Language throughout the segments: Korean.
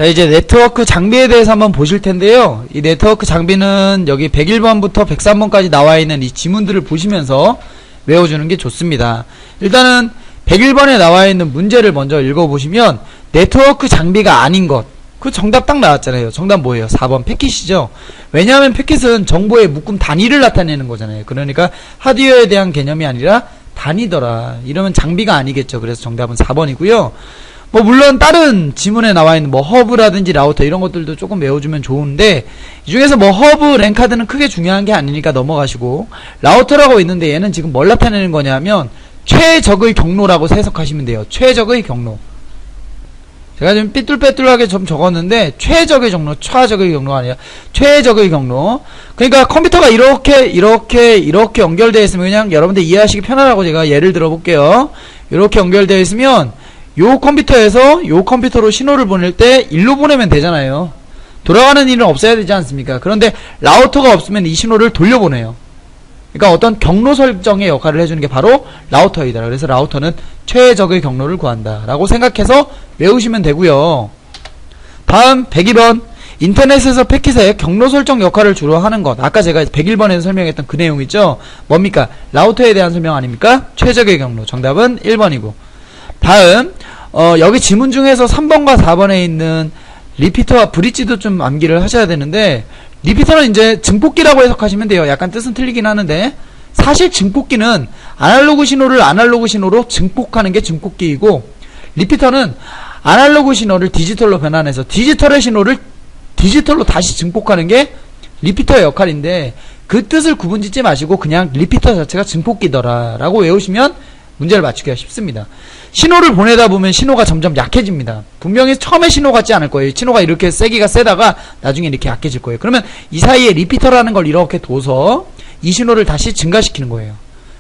자, 이제 네트워크 장비에 대해서 한번 보실 텐데요. 이 네트워크 장비는 여기 101번부터 103번까지 나와 있는 이 지문들을 보시면서 외워주는 게 좋습니다. 일단은 101번에 나와 있는 문제를 먼저 읽어보시면 네트워크 장비가 아닌 것, 그 정답 딱 나왔잖아요. 정답 뭐예요? 4번 패킷이죠. 왜냐하면 패킷은 정보의 묶음 단위를 나타내는 거잖아요. 그러니까 하드웨어에 대한 개념이 아니라 단위더라. 이러면 장비가 아니겠죠. 그래서 정답은 4번이고요. 뭐 물론 다른 지문에 나와 있는 뭐 허브라든지 라우터 이런 것들도 조금 외워주면 좋은데, 이 중에서 뭐 허브, 랜카드는 크게 중요한 게 아니니까 넘어가시고, 라우터라고 있는데 얘는 지금 뭘 나타내는 거냐면 최적의 경로라고 해석하시면 돼요. 최적의 경로. 제가 좀 삐뚤빼뚤하게 좀 적었는데 최적의 경로, 최적의 경로가 아니라 최적의 경로. 그러니까 컴퓨터가 이렇게 연결되어 있으면, 그냥 여러분들 이해하시기 편하라고 제가 예를 들어 볼게요. 이렇게 연결되어 있으면 요 컴퓨터에서 요 컴퓨터로 신호를 보낼 때 일로 보내면 되잖아요. 돌아가는 일은 없어야 되지 않습니까? 그런데 라우터가 없으면 이 신호를 돌려보내요. 그러니까 어떤 경로 설정의 역할을 해주는 게 바로 라우터이다. 그래서 라우터는 최적의 경로를 구한다 라고 생각해서 외우시면 되고요. 다음 102번, 인터넷에서 패킷의 경로 설정 역할을 주로 하는 것. 아까 제가 101번에서 설명했던 그 내용 있죠. 뭡니까? 라우터에 대한 설명 아닙니까? 최적의 경로. 정답은 1번이고. 다음 여기 지문 중에서 3번과 4번에 있는 리피터와 브릿지도 좀 암기를 하셔야 되는데, 리피터는 이제 증폭기라고 해석하시면 돼요. 약간 뜻은 틀리긴 하는데, 사실 증폭기는 아날로그 신호를 아날로그 신호로 증폭하는 게 증폭기이고, 리피터는 아날로그 신호를 디지털로 변환해서 디지털의 신호를 디지털로 다시 증폭하는 게 리피터의 역할인데, 그 뜻을 구분짓지 마시고 그냥 리피터 자체가 증폭기더라 라고 외우시면 문제를 맞추기가 쉽습니다. 신호를 보내다 보면 신호가 점점 약해집니다. 분명히 처음에 신호 같지 않을 거예요. 신호가 이렇게 세기가 세다가 나중에 이렇게 약해질 거예요. 그러면 이 사이에 리피터라는 걸 이렇게 둬서 이 신호를 다시 증가시키는 거예요.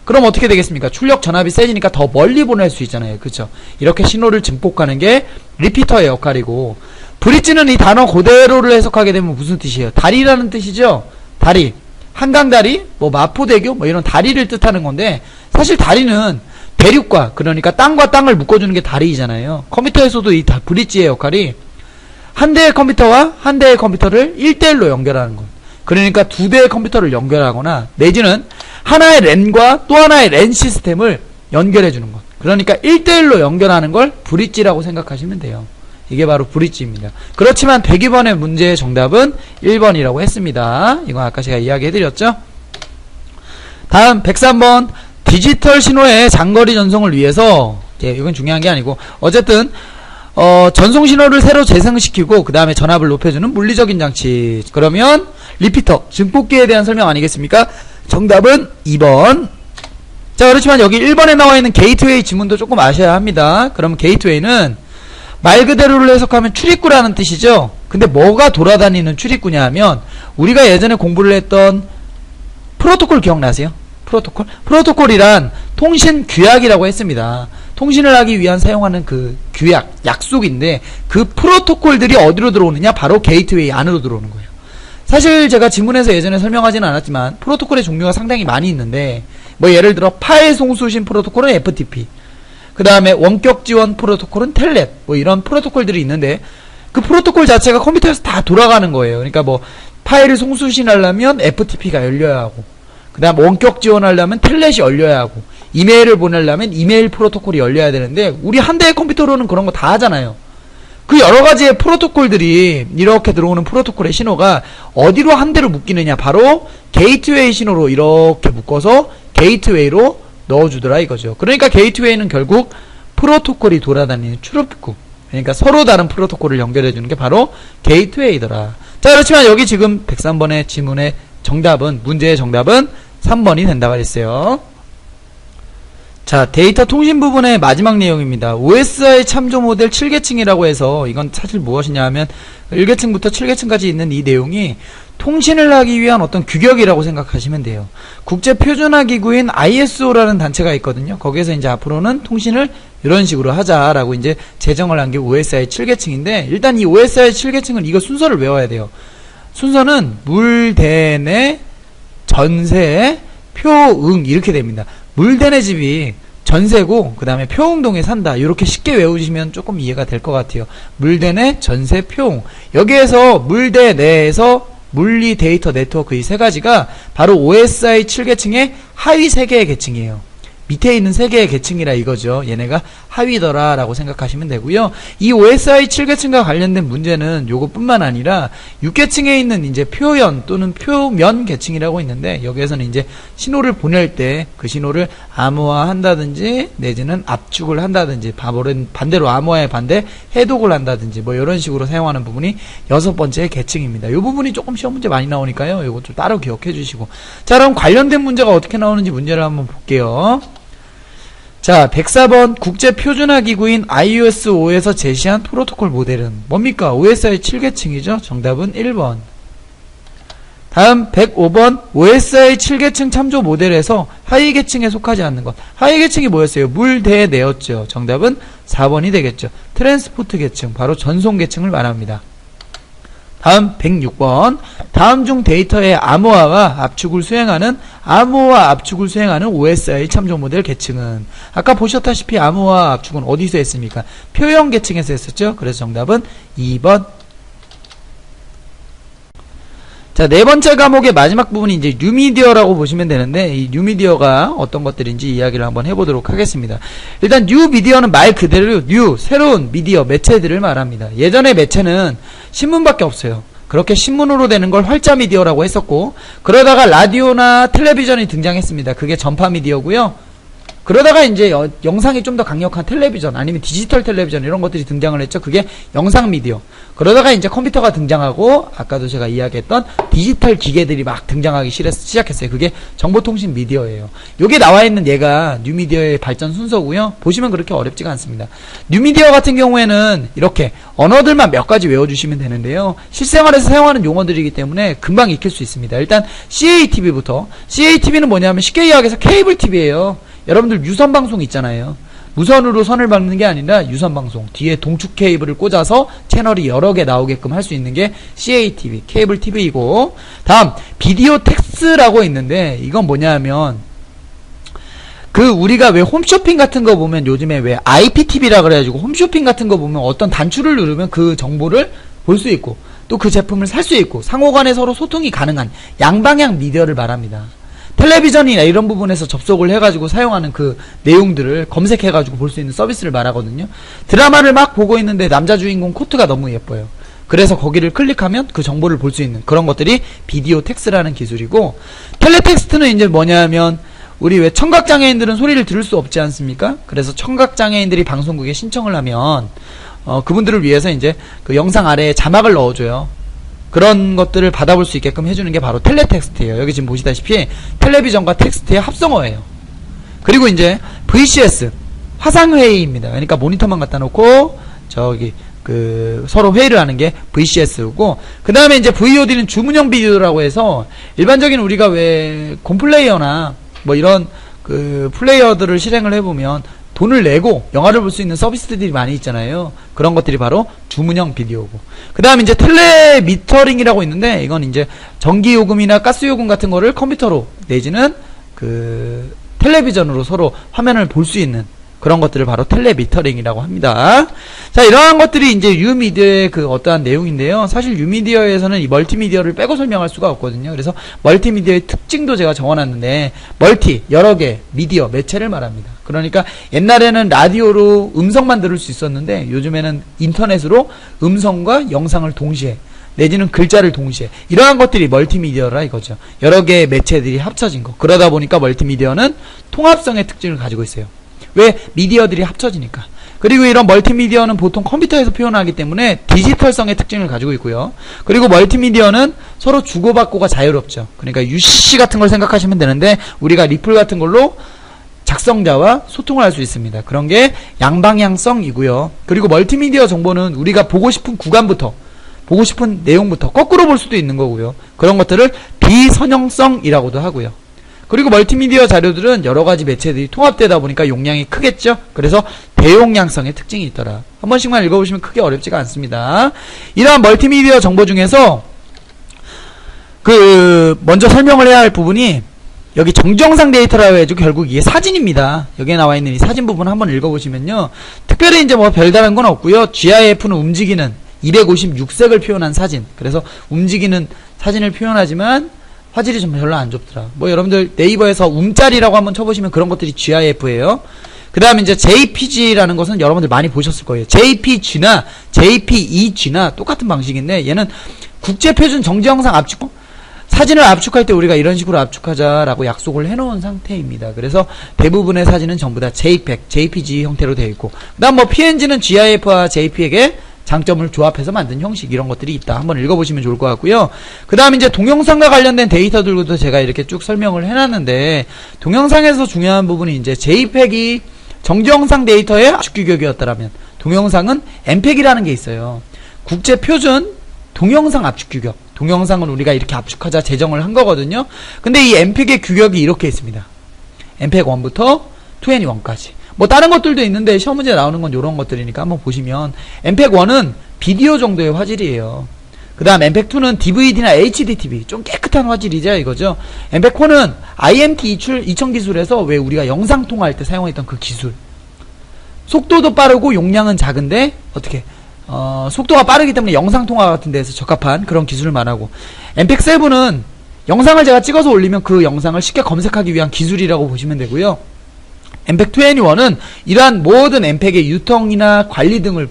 그럼 어떻게 되겠습니까? 출력 전압이 세지니까 더 멀리 보낼 수 있잖아요. 그렇죠? 이렇게 신호를 증폭하는 게 리피터의 역할이고, 브릿지는 이 단어 그대로를 해석하게 되면 무슨 뜻이에요? 다리라는 뜻이죠. 다리, 한강다리, 뭐 마포대교, 뭐 이런 다리를 뜻하는 건데, 사실 다리는 대륙과, 그러니까 땅과 땅을 묶어주는 게 다리이잖아요. 컴퓨터에서도 이 브릿지의 역할이 한 대의 컴퓨터와 한 대의 컴퓨터를 1대1로 연결하는 것. 그러니까 두 대의 컴퓨터를 연결하거나, 내지는 하나의 랜과 또 하나의 랜 시스템을 연결해주는 것. 그러니까 1대1로 연결하는 걸 브릿지라고 생각하시면 돼요. 이게 바로 브릿지입니다. 그렇지만 102번의 문제의 정답은 1번이라고 했습니다. 이건 아까 제가 이야기해드렸죠. 다음 103번, 디지털 신호의 장거리 전송을 위해서, 이건 중요한 게 아니고, 어쨌든 전송 신호를 새로 재생시키고 그 다음에 전압을 높여주는 물리적인 장치. 그러면 리피터, 증폭기에 대한 설명 아니겠습니까? 정답은 2번. 자, 그렇지만 여기 1번에 나와 있는 게이트웨이 지문도 조금 아셔야 합니다. 그럼 게이트웨이는 말 그대로를 해석하면 출입구라는 뜻이죠. 근데 뭐가 돌아다니는 출입구냐 하면, 우리가 예전에 공부를 했던 프로토콜 기억나세요? 프로토콜이란 통신 규약이라고 했습니다. 통신을 하기 위한 사용하는 그 규약, 약속인데, 그 프로토콜들이 어디로 들어오느냐? 바로 게이트웨이 안으로 들어오는 거예요. 사실 제가 지문에서 예전에 설명하지는 않았지만 프로토콜의 종류가 상당히 많이 있는데, 뭐 예를 들어 파일 송수신 프로토콜은 FTP, 그 다음에 원격 지원 프로토콜은 텔넷, 뭐 이런 프로토콜들이 있는데, 그 프로토콜 자체가 컴퓨터에서 다 돌아가는 거예요. 그러니까 뭐 파일을 송수신하려면 FTP가 열려야 하고, 그 다음 원격 지원하려면 텔넷이 열려야 하고, 이메일을 보내려면 이메일 프로토콜이 열려야 되는데, 우리 한 대의 컴퓨터로는 그런 거 다 하잖아요. 그 여러 가지의 프로토콜들이, 이렇게 들어오는 프로토콜의 신호가 어디로 한 대로 묶이느냐? 바로 게이트웨이 신호로 이렇게 묶어서 게이트웨이로 넣어주더라 이거죠. 그러니까 게이트웨이는 결국 프로토콜이 돌아다니는 출입구, 그러니까 서로 다른 프로토콜을 연결해주는 게 바로 게이트웨이더라. 자, 그렇지만 여기 지금 103번의 지문의 정답은, 문제의 정답은 3번이 된다고 했어요. 자, 데이터 통신 부분의 마지막 내용입니다. OSI 참조 모델 7계층이라고 해서, 이건 사실 무엇이냐 하면 1계층부터 7계층까지 있는 이 내용이 통신을 하기 위한 어떤 규격이라고 생각하시면 돼요. 국제표준화기구인 ISO라는 단체가 있거든요. 거기에서 이제 앞으로는 통신을 이런 식으로 하자라고 이제 제정을 한 게 OSI 7계층인데, 일단 이 OSI 7계층은 이거 순서를 외워야 돼요. 순서는 물, 대, 내, 전세, 표, 응 이렇게 됩니다. 물, 대, 내 집이 전세고 그 다음에 표흥동에 산다. 이렇게 쉽게 외우시면 조금 이해가 될 것 같아요. 물대내 전세 표흥. 여기에서 물대 내에서 물리 데이터 네트워크 이 세 가지가 바로 OSI 7계층의 하위 3개의 계층이에요. 밑에 있는 3개의 계층이라 이거죠. 얘네가 하위더라 라고 생각하시면 되고요. 이 OSI 7계층과 관련된 문제는 요것뿐만 아니라 6계층에 있는 이제 표현 또는 표면 계층이라고 있는데, 여기에서는 이제 신호를 보낼 때 그 신호를 암호화 한다든지 내지는 압축을 한다든지, 반대로 암호화의 반대 해독을 한다든지 뭐 이런 식으로 사용하는 부분이 6번째 계층입니다. 이 부분이 조금 시험 문제 많이 나오니까요. 요것 좀 따로 기억해 주시고. 자, 그럼 관련된 문제가 어떻게 나오는지 문제를 한번 볼게요. 자, 104번 국제표준화기구인 IOS-5에서 제시한 프로토콜 모델은 뭡니까? OSI 7계층이죠. 정답은 1번. 다음 105번 OSI 7계층 참조 모델에서 하위계층에 속하지 않는 것. 하위계층이 뭐였어요? 물대내였죠. 정답은 4번이 되겠죠. 트랜스포트 계층, 바로 전송계층을 말합니다. 다음 106번 다음 중 데이터의 암호화와 압축을 수행하는 OSI 참조 모델 계층은, 아까 보셨다시피 암호화 압축은 어디서 했습니까? 표현 계층에서 했었죠. 그래서 정답은 2번. 자, 네 번째 과목의 마지막 부분이 이제 뉴미디어라고 보시면 되는데, 이 뉴미디어가 어떤 것들인지 이야기를 한번 해보도록 하겠습니다. 일단 뉴미디어는 말 그대로 새로운 미디어, 매체들을 말합니다. 예전의 매체는 신문밖에 없어요. 그렇게 신문으로 되는 걸 활자 미디어라고 했었고, 그러다가 라디오나 텔레비전이 등장했습니다. 그게 전파 미디어고요. 그러다가 이제 영상이 좀 더 강력한 텔레비전 아니면 디지털 텔레비전 이런 것들이 등장을 했죠. 그게 영상 미디어. 그러다가 이제 컴퓨터가 등장하고, 아까도 제가 이야기했던 디지털 기계들이 막 등장하기 시작했어요. 그게 정보통신 미디어예요. 요게 나와 있는 얘가 뉴미디어의 발전 순서고요. 보시면 그렇게 어렵지가 않습니다. 뉴미디어 같은 경우에는 이렇게 언어들만 몇 가지 외워주시면 되는데요. 실생활에서 사용하는 용어들이기 때문에 금방 익힐 수 있습니다. 일단 CATV부터. CATV는 뭐냐면 쉽게 이야기해서 케이블 TV예요. 여러분들 유선방송 있잖아요. 무선으로 선을 박는 게 아니라 유선방송, 뒤에 동축 케이블을 꽂아서 채널이 여러 개 나오게끔 할 수 있는 게 CATV, 케이블 TV이고, 다음 비디오 텍스라고 있는데, 이건 뭐냐면 우리가 왜 홈쇼핑 같은 거 보면 요즘에 왜 IPTV라 그래가지고 홈쇼핑 같은 거 보면 어떤 단추를 누르면 그 정보를 볼 수 있고 또 그 제품을 살 수 있고 상호간에 서로 소통이 가능한 양방향 미디어를 말합니다. 텔레비전이나 이런 부분에서 접속을 해가지고 사용하는 그 내용들을 검색해가지고 볼 수 있는 서비스를 말하거든요. 드라마를 막 보고 있는데 남자 주인공 코트가 너무 예뻐요. 그래서 거기를 클릭하면 그 정보를 볼 수 있는 그런 것들이 비디오 텍스트라는 기술이고, 텔레텍스트는 이제 뭐냐면 우리 왜 청각장애인들은 소리를 들을 수 없지 않습니까? 그래서 청각장애인들이 방송국에 신청을 하면 그분들을 위해서 이제 그 영상 아래에 자막을 넣어줘요. 그런 것들을 받아볼 수 있게끔 해주는 게 바로 텔레텍스트예요. 여기 지금 보시다시피 텔레비전과 텍스트의 합성어예요. 그리고 이제 VCS 화상회의입니다. 그러니까 모니터만 갖다 놓고 저기 서로 회의를 하는 게 VCS고, 그 다음에 이제 VOD는 주문형 비디오라고 해서 일반적인 우리가 왜 곰플레이어나 뭐 이런 플레이어들을 실행을 해보면 돈을 내고 영화를 볼 수 있는 서비스들이 많이 있잖아요. 그런 것들이 바로 주문형 비디오고, 그 다음에 이제 텔레미터링이라고 있는데, 이건 이제 전기요금이나 가스요금 같은 거를 컴퓨터로 내지는 텔레비전으로 서로 화면을 볼 수 있는 그런 것들을 바로 텔레미터링이라고 합니다. 자, 이러한 것들이 이제 유미디어의 어떠한 내용인데요. 사실 유미디어에서는 이 멀티미디어를 빼고 설명할 수가 없거든요. 그래서 멀티미디어의 특징도 제가 적어놨는데, 여러 개 미디어, 매체를 말합니다. 그러니까 옛날에는 라디오로 음성만 들을 수 있었는데, 요즘에는 인터넷으로 음성과 영상을 동시에 내지는 글자를 동시에, 이러한 것들이 멀티미디어라 이거죠. 여러 개의 매체들이 합쳐진 거. 그러다 보니까 멀티미디어는 통합성의 특징을 가지고 있어요. 왜? 미디어들이 합쳐지니까. 그리고 이런 멀티미디어는 보통 컴퓨터에서 표현하기 때문에 디지털성의 특징을 가지고 있고요. 그리고 멀티미디어는 서로 주고받고가 자유롭죠. 그러니까 UC 같은 걸 생각하시면 되는데, 우리가 리플 같은 걸로 작성자와 소통을 할 수 있습니다. 그런 게 양방향성이고요. 그리고 멀티미디어 정보는 우리가 보고 싶은 구간부터, 보고 싶은 내용부터 거꾸로 볼 수도 있는 거고요. 그런 것들을 비선형성이라고도 하고요. 그리고 멀티미디어 자료들은 여러가지 매체들이 통합되다 보니까 용량이 크겠죠. 그래서 대용량성의 특징이 있더라. 한 번씩만 읽어보시면 크게 어렵지가 않습니다. 이러한 멀티미디어 정보 중에서 먼저 설명을 해야 할 부분이 여기 정정상 데이터라고 해가지고 결국 이게 사진입니다. 여기에 나와 있는 이 사진 부분 한번 읽어보시면요. 특별히 이제 뭐 별다른 건 없고요. GIF는 움직이는 256색을 표현한 사진. 그래서 움직이는 사진을 표현하지만 화질이 좀 별로 안 좋더라. 뭐 여러분들 네이버에서 움짤이라고 한번 쳐보시면 그런 것들이 GIF예요. 그 다음에 이제 JPG라는 것은 여러분들 많이 보셨을 거예요. JPG나 JPEG나 똑같은 방식인데 얘는 국제표준 정지영상 압축, 사진을 압축할 때 우리가 이런 식으로 압축하자라고 약속을 해놓은 상태입니다. 그래서 대부분의 사진은 전부 다 JPEG, JPG 형태로 되어 있고, 그 다음 뭐 PNG는 GIF와 JPEG의 장점을 조합해서 만든 형식, 이런 것들이 있다. 한번 읽어보시면 좋을 것 같고요. 그 다음 이제 동영상과 관련된 데이터들도 제가 이렇게 쭉 설명을 해놨는데, 동영상에서 중요한 부분이 이제 JPEG이 정지영상 데이터의 압축 규격이었다라면, 동영상은 MPEG이라는 게 있어요. 국제표준 동영상 압축 규격. 동영상은 우리가 이렇게 압축하자 제정을 한 거거든요. 근데 이 MPEG의 규격이 이렇게 있습니다. MPEG 1부터 2N1까지. 뭐 다른 것들도 있는데 시험 문제 나오는 건 이런 것들이니까 한번 보시면, MPEG 1은 비디오 정도의 화질이에요. 그 다음 MPEG 2는 DVD나 HDTV, 좀 깨끗한 화질이죠, 이거죠. MPEG 4는 IMT 이천 기술에서 왜 우리가 영상 통화할 때 사용했던 그 기술. 속도도 빠르고 용량은 작은데 어떻게 속도가 빠르기 때문에 영상통화 같은 데서 적합한 그런 기술을 말하고, MPEG 7은 영상을 제가 찍어서 올리면 그 영상을 쉽게 검색하기 위한 기술이라고 보시면 되고요. MPEG 2N1은 이러한 모든 MPEG의 유통이나 관리 등을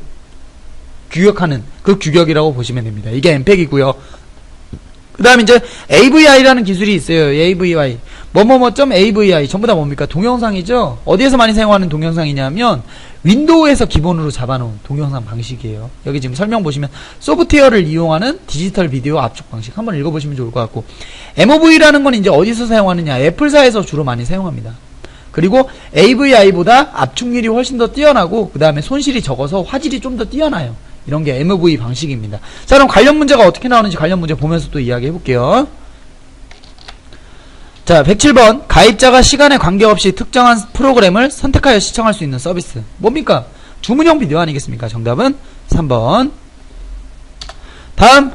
규격하는 그 규격이라고 보시면 됩니다. 이게 MPEG이고요. 그 다음에 이제 AVI라는 기술이 있어요. AVI. AVI. 전부 다 뭡니까? 동영상이죠? 어디에서 많이 사용하는 동영상이냐면, 윈도우에서 기본으로 잡아놓은 동영상 방식이에요. 여기 지금 설명 보시면, 소프트웨어를 이용하는 디지털 비디오 압축 방식. 한번 읽어보시면 좋을 것 같고, MOV라는 건 이제 어디서 사용하느냐? 애플사에서 주로 많이 사용합니다. 그리고 AVI보다 압축률이 훨씬 더 뛰어나고, 그 다음에 손실이 적어서 화질이 좀 더 뛰어나요. 이런 게 MOV 방식입니다. 자, 그럼 관련 문제가 어떻게 나오는지 관련 문제 보면서 또 이야기해 볼게요. 자, 107번. 가입자가 시간에 관계없이 특정한 프로그램을 선택하여 시청할 수 있는 서비스. 뭡니까? 주문형 비디오 아니겠습니까? 정답은 3번. 다음,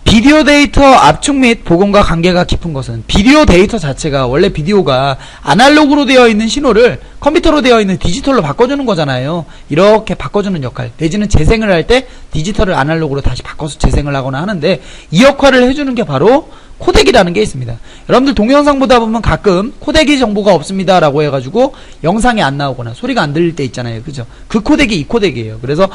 비디오 데이터 압축 및 복원과 관계가 깊은 것은, 비디오 데이터 자체가 원래 비디오가 아날로그로 되어 있는 신호를 컴퓨터로 되어 있는 디지털로 바꿔주는 거잖아요. 이렇게 바꿔주는 역할, 내지는 재생을 할 때 디지털을 아날로그로 다시 바꿔서 재생을 하거나 하는데, 이 역할을 해주는 게 바로 코덱이라는 게 있습니다. 여러분들 동영상 보다 보면 가끔 코덱이 정보가 없습니다 라고 해가지고 영상이 안 나오거나 소리가 안 들릴 때 있잖아요. 그죠? 그 코덱이 이 코덱이에요. 그래서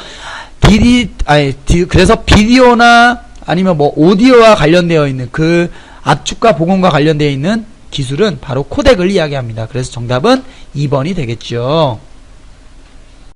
그래서 비디오나 아니면 뭐 오디오와 관련되어 있는 그 압축과 복원과 관련되어 있는 기술은 바로 코덱을 이야기합니다. 그래서 정답은 2번이 되겠죠.